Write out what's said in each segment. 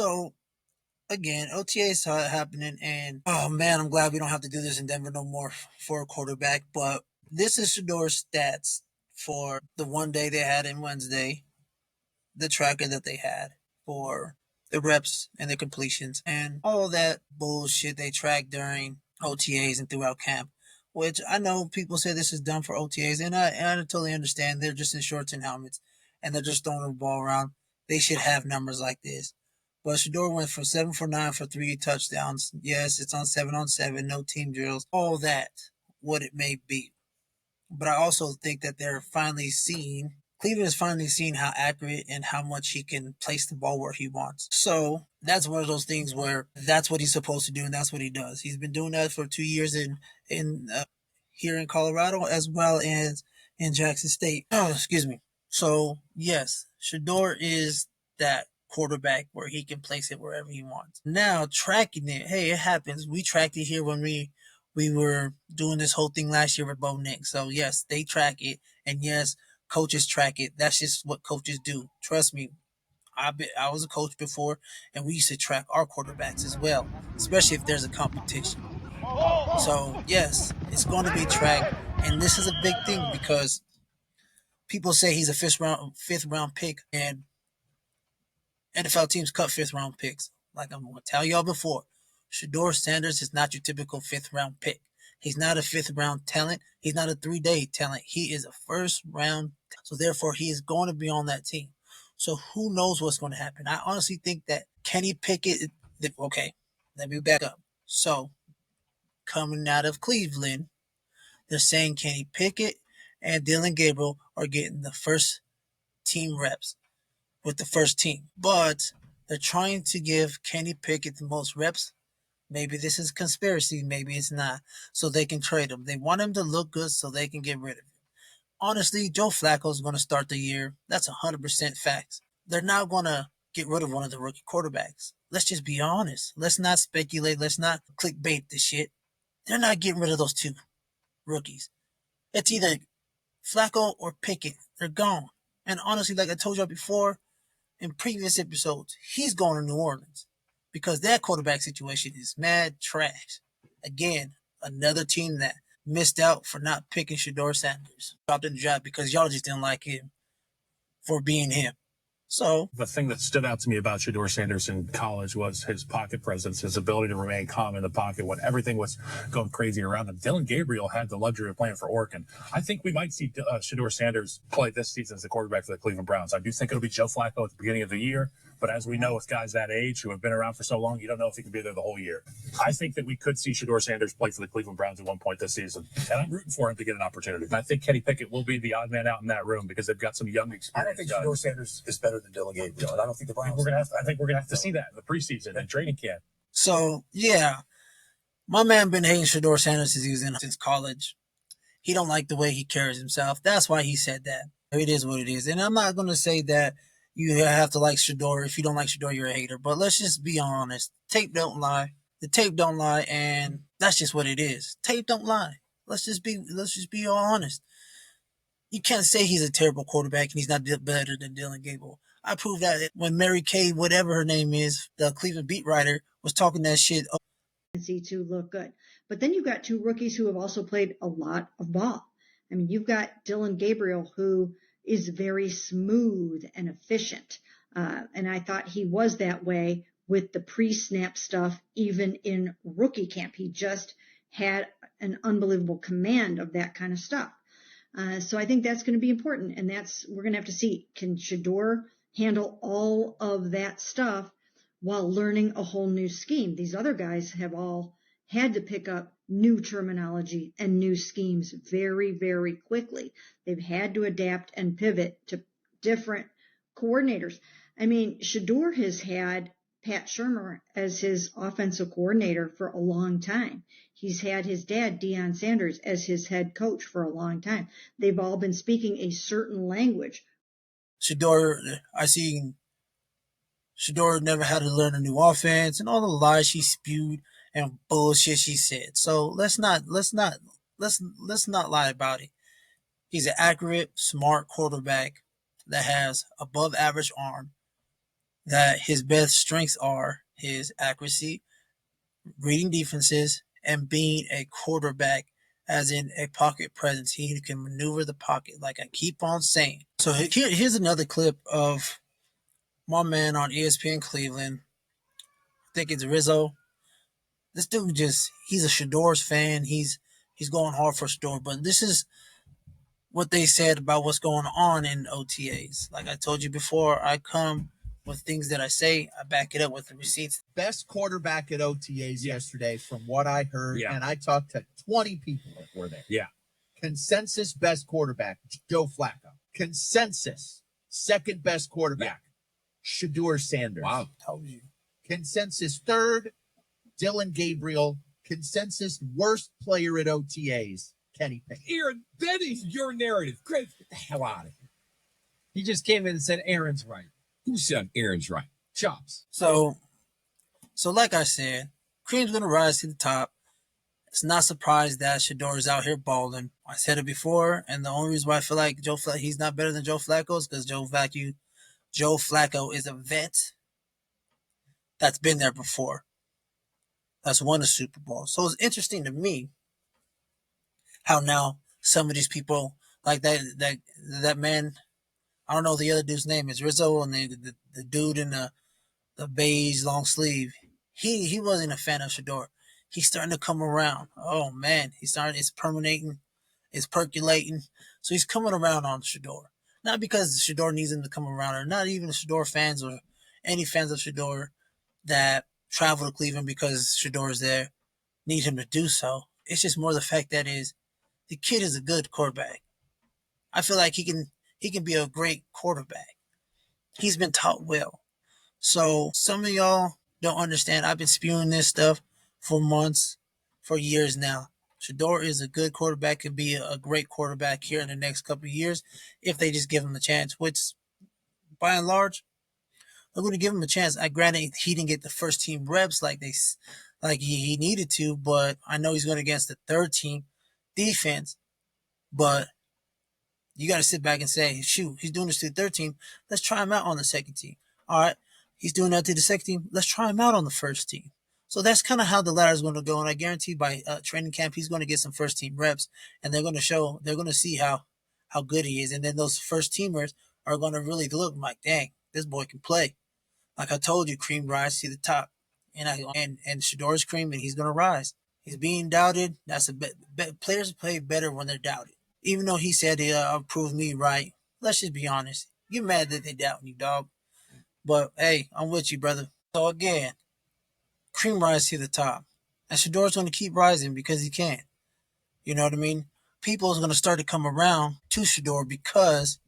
So again, OTAs happening, and oh man, I'm glad we don't have to do this in Denver no more for a quarterback. But this is Shedeur's stats for the one day they had in Wednesday, the tracker that they had for the reps and the completions and all that bullshit they tracked during OTAs and throughout camp. Which I know people say this is done for OTAs, and I totally understand. They're just in shorts and helmets, and they're just throwing the ball around. They should have numbers like this. But Shedeur went from 7 for 9 for 3 touchdowns. Yes, it's on 7-on-7, no team drills, all that, what it may be. But I also think that they're finally seeing Cleveland is finally seeing how accurate and how much he can place the ball where he wants. So that's one of those things where that's what he's supposed to do, and that's what he does. He's been doing that for 2 years in here in Colorado as well as in Jackson State. Oh, excuse me. So yes, Shedeur is that quarterback where he can place it wherever he wants. Now tracking it, hey, it happens. We tracked it here when we were doing this whole thing last year with Bo Nick. So yes, they track it, and yes, coaches track it. That's just what coaches do. Trust me. I was a coach before, and we used to track our quarterbacks as well, especially if there's a competition. So yes, it's going to be tracked, and this is a big thing because people say he's a fifth round pick, and NFL teams cut fifth round picks. Like I'm going to tell y'all before, Shedeur Sanders is not your typical fifth round pick. He's not a fifth round talent. He's not a 3-day talent. He is a first round. So therefore, he is going to be on that team. So who knows what's going to happen? I honestly think that Kenny Pickett. Okay, let me back up. So coming out of Cleveland, they're saying Kenny Pickett and Dylan Gabriel are getting the first team reps with the first team. But they're trying to give Kenny Pickett the most reps. Maybe this is conspiracy, maybe it's not. So they can trade him. They want him to look good so they can get rid of him. Honestly, Joe Flacco is going to start the year. That's 100% facts. They're not going to get rid of one of the rookie quarterbacks. Let's just be honest. Let's not speculate. Let's not clickbait this shit. They're not getting rid of those two rookies. It's either Flacco or Pickett. They're gone. And honestly, like I told y'all before in previous episodes, he's going to New Orleans because that quarterback situation is mad trash. Again, another team that missed out for not picking Shedeur Sanders. Dropped in the draft because y'all just didn't like him for being him. So the thing that stood out to me about Shedeur Sanders in college was his pocket presence, his ability to remain calm in the pocket when everything was going crazy around him. Dylan Gabriel had the luxury of playing for Oregon. I think we might see Shedeur Sanders play this season as the quarterback for the Cleveland Browns. I do think it'll be Joe Flacco at the beginning of the year, but as we know with guys that age who have been around for so long, you don't know if he can be there the whole year. I think that we could see Shedeur Sanders play for the Cleveland Browns at one point this season, and I'm rooting for him to get an opportunity. And I think Kenny Pickett will be the odd man out in that room because they've got some young experience. I don't think Shedeur Sanders is better than Dylan Gabriel. I don't think the Browns. I think we're gonna have to see that in the preseason and training camp. So yeah, my man been hating Shedeur Sanders since college. He don't like the way he carries himself. That's why he said that. It is what it is, and I'm not gonna say that you have to like Shedeur. If you don't like Shedeur, you're a hater. But let's just be honest. Tape don't lie. The tape don't lie, and that's just what it is. Tape don't lie. Let's just be all honest. You can't say he's a terrible quarterback and he's not better than Dylan Gabriel. I proved that when Mary Kay, whatever her name is, the Cleveland beat writer, was talking that shit. To look good. But then you've got two rookies who have also played a lot of ball. I mean, you've got Dylan Gabriel, who is very smooth and efficient. And I thought he was that way with the pre-snap stuff, even in rookie camp. He just had an unbelievable command of that kind of stuff. So I think that's going to be important. And we're going to have to see, can Shedeur handle all of that stuff while learning a whole new scheme? These other guys have all had to pick up new terminology and new schemes very, very quickly. They've had to adapt and pivot to different coordinators. I mean, Shedeur has had Pat Shurmur as his offensive coordinator for a long time. He's had his dad, Deion Sanders, as his head coach for a long time. They've all been speaking a certain language. Shedeur never had to learn a new offense and all the lies she spewed and bullshit she said. So let's not lie about it. He's an accurate, smart quarterback that has above average arm. that his best strengths are his accuracy, reading defenses, and being a quarterback, as in a pocket presence. He can maneuver the pocket, like I keep on saying. So here's another clip of my man on ESPN Cleveland. I think it's Rizzo. This dude he's a Shedeur fan. He's going hard for Shedeur, but this is what they said about what's going on in OTAs. Like I told you before, I come with things that I say, I back it up with the receipts. Best quarterback at OTAs yesterday, from what I heard, and I talked to 20 people that were there. Yeah. Consensus best quarterback, Joe Flacco. Consensus second best quarterback, Shedeur Sanders. Wow. Told you. Consensus third, Dylan Gabriel. Consensus worst player at OTAs, Kenny Pickett. Aaron, that is your narrative. Chris, get the hell out of here. He just came in and said Aaron's right. Who said Aaron's right? Chops. So like I said, Cream's going to rise to the top. It's not surprised that Shedeur is out here balling. I said it before, and the only reason why I feel like he's not better than Joe Flacco is because Joe Flacco is a vet that's been there before. That's won a Super Bowl. So it's interesting to me how now some of these people, like that man, I don't know the other dude's name, is Rizzo, and the dude in the beige long sleeve. He wasn't a fan of Shedeur. He's starting to come around. Oh man, it's permeating, it's percolating. So he's coming around on Shedeur. Not because Shedeur needs him to come around, or not even Shedeur fans or any fans of Shedeur that travel to Cleveland because Shedeur is there need him to do so. It's just more the fact that the kid is a good quarterback. I feel like he can be a great quarterback. He's been taught well. So some of y'all don't understand. I've been spewing this stuff for months, for years now. Shedeur is a good quarterback, could be a great quarterback here in the next couple of years if they just give him a chance, which by and large, they're going to give him a chance. I granted he didn't get the first team reps like he needed to, but I know he's going against the third team defense. But you got to sit back and say, shoot, he's doing this to the third team. Let's try him out on the second team. All right, he's doing that to the second team. Let's try him out on the first team. So that's kind of how the ladder is going to go. And I guarantee by training camp, he's going to get some first team reps, and they're going to see how good he is. And then those first teamers are going to really look like, dang, this boy can play. Like I told you, Cream rise to the top, and Shedeur's Cream, and he's going to rise. He's being doubted. That's players play better when they're doubted. Even though he said he proved me right, let's just be honest. You're mad that they doubting you, dog. But hey, I'm with you, brother. So again, Cream rise to the top, and Shedeur's going to keep rising because he can. You know what I mean? People is going to start to come around to Shedeur because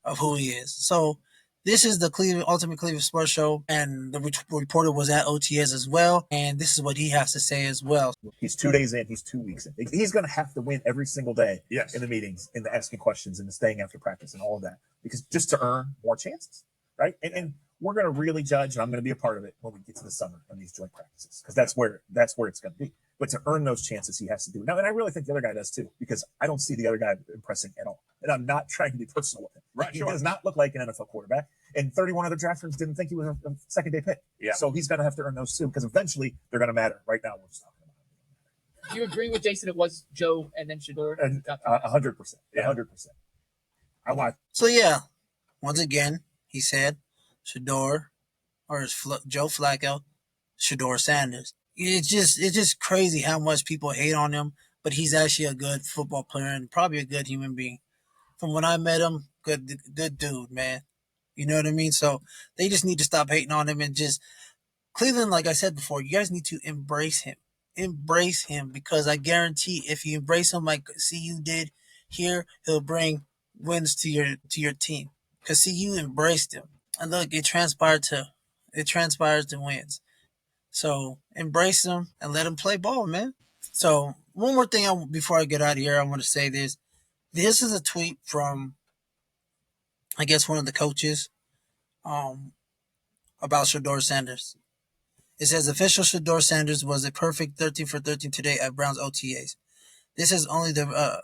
of who he is. So this is the Ultimate Cleveland Sports Show, and the reporter was at OTS as well, and this is what he has to say as well. He's 2 days in. He's 2 weeks in. He's going to have to win every single day in the meetings, in the asking questions, and the staying after practice and all of that, because just to earn more chances, right? And we're going to really judge, and I'm going to be a part of it when we get to the summer and these joint practices, because that's where it's going to be. But to earn those chances, he has to do it. Now, and I really think the other guy does too, because I don't see the other guy impressing at all. And I'm not trying to be personal with him. Right, he sure. does not look like an NFL quarterback. And 31 other draft rooms didn't think he was a second-day pick. Yeah. So he's going to have to earn those too, because eventually they're going to matter. Right now, we're just talking about it. Do you agree with Jason? It was Joe and then Shedeur? 100%. 100%. I want. So yeah, once again, he said Shedeur, or Joe Flacco, Shedeur Sanders. It's just crazy how much people hate on him, but he's actually a good football player and probably a good human being. From when I met him, good dude, man. You know what I mean? So they just need to stop hating on him and just Cleveland, like I said before, you guys need to embrace him. Embrace him, because I guarantee if you embrace him like CU did here, he'll bring wins to your team. Because CU embraced him. And look, it transpires to wins. So embrace him and let him play ball, man. So one more thing before I get out of here, I want to say this. This is a tweet from, I guess, one of the coaches about Shedeur Sanders. It says, official Shedeur Sanders was a perfect 13 for 13 today at Browns OTAs. This is only the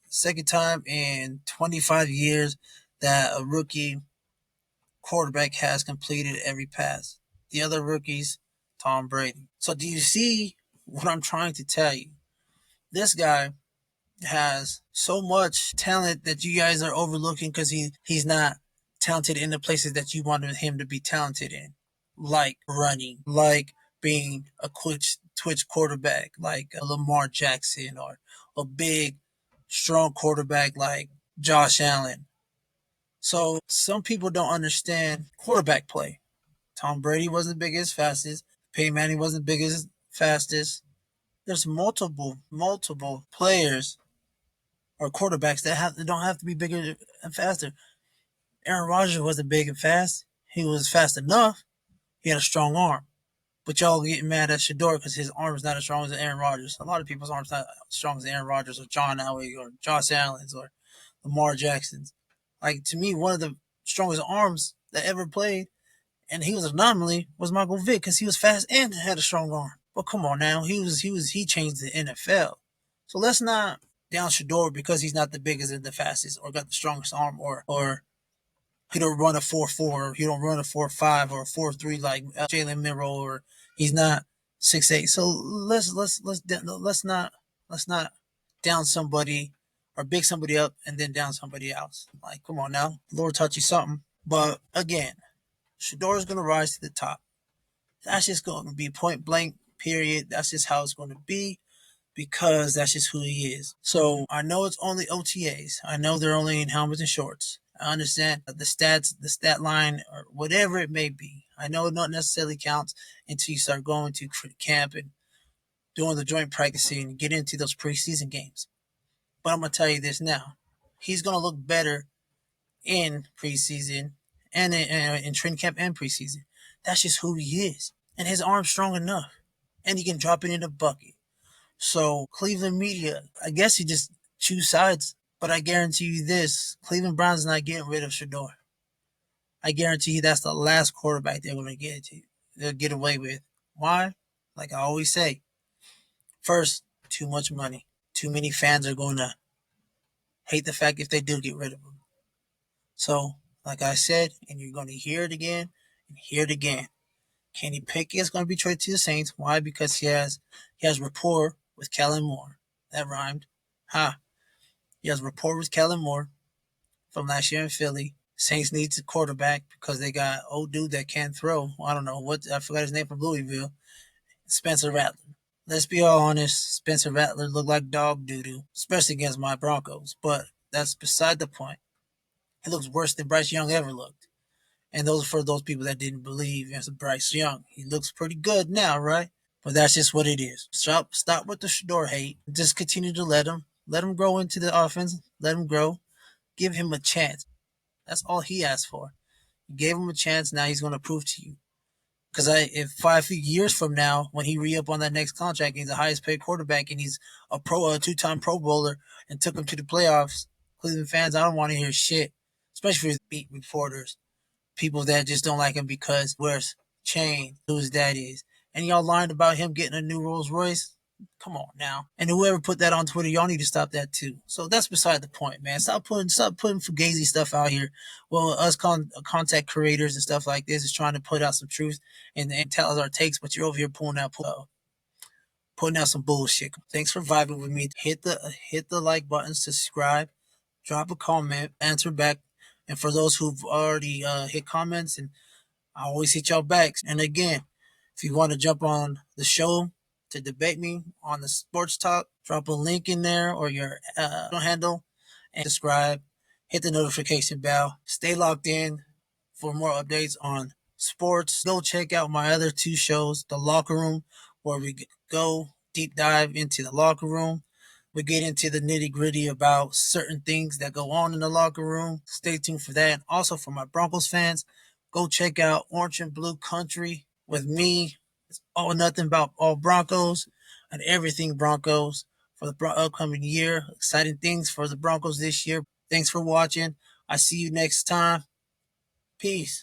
second time in 25 years that a rookie quarterback has completed every pass. The other rookies, Tom Brady. So do you see what I'm trying to tell you? This guy has so much talent that you guys are overlooking because he's not talented in the places that you wanted him to be talented in, like running, like being a twitch quarterback, like a Lamar Jackson, or a big, strong quarterback like Josh Allen. So some people don't understand quarterback play. Tom Brady wasn't the biggest, fastest. Peyton Manning wasn't the biggest, fastest. There's multiple players or quarterbacks that don't have to be bigger and faster. Aaron Rodgers wasn't big and fast. He was fast enough. He had a strong arm. But y'all getting mad at Shedeur because his arm is not as strong as Aaron Rodgers. A lot of people's arms not as strong as Aaron Rodgers or John Elway or Josh Allen's or Lamar Jackson's. Like, to me, one of the strongest arms that ever played, and he was an anomaly, was Michael Vick because he was fast and had a strong arm. But come on now, he changed the NFL. So let's not down Shedeur because he's not the biggest and the fastest or got the strongest arm or he don't run a 4.4 or he don't run a 4.5 or a 4.3 like Jalen Miro, or he's not 6'8". So let's not down somebody or big somebody up and then down somebody else. Like, come on now, Lord taught you something. But again, Shedeur is going to rise to the top. That's just going to be point blank, period. That's just how it's going to be because that's just who he is. So I know it's only OTAs. I know they're only in helmets and shorts. I understand the stats, the stat line, or whatever it may be. I know it not necessarily counts until you start going to camp and doing the joint practicing and get into those preseason games. But I'm going to tell you this now. He's going to look better in preseason and in training camp and preseason. That's just who he is. And his arm's strong enough. And he can drop it in the bucket. So Cleveland media, I guess you just choose sides. But I guarantee you this, Cleveland Browns not getting rid of Shedeur. I guarantee you that's the last quarterback they're going to they'll get away with. Why? Like I always say, first, too much money. Too many fans are going to hate the fact if they do get rid of him. So, like I said, and you're going to hear it again and hear it again. Kenny Pickett is going to be traded to the Saints. Why? Because he has rapport with Kellen Moore. That rhymed. Ha. He has rapport with Kellen Moore from last year in Philly. Saints needs a quarterback because they got old dude that can't throw. I don't know what, I forgot his name from Louisville. Spencer Rattler. Let's be all honest. Spencer Rattler looked like dog doo-doo, especially against my Broncos. But that's beside the point. He looks worse than Bryce Young ever looked. And those are for those people that didn't believe in Bryce Young. He looks pretty good now, right? But that's just what it is. Stop with the Shedeur hate. Just continue to let him grow into the offense. Let him grow. Give him a chance. That's all he asked for. You gave him a chance. Now he's going to prove to you. Because if 5 years from now, when he re-up on that next contract, he's the highest paid quarterback and he's a two-time Pro Bowler and took him to the playoffs, Cleveland fans, I don't want to hear shit. Especially for beat reporters. People that just don't like him because wears chain, who his dad is. And y'all lied about him getting a new Rolls Royce. Come on now. And whoever put that on Twitter, y'all need to stop that too. So that's beside the point, man. Stop putting fugazi stuff out here. Well, us content creators and stuff like this is trying to put out some truth and tell us our takes, but you're over here putting out some bullshit. Thanks for vibing with me. Hit the like buttons to subscribe. Drop a comment, answer back. And for those who've already hit comments, and I always hit y'all back. And again, if you want to jump on the show to debate me on the sports talk, drop a link in there or your handle and subscribe. Hit the notification bell. Stay locked in for more updates on sports. Go check out my other two shows, The Locker Room, where we go deep dive into the locker room. We get into the nitty gritty about certain things that go on in the locker room. Stay tuned for that. And also for my Broncos fans, go check out Orange and Blue Country with me. It's all nothing about all Broncos and everything Broncos for the upcoming year. Exciting things for the Broncos this year. Thanks for watching. I see you next time. Peace.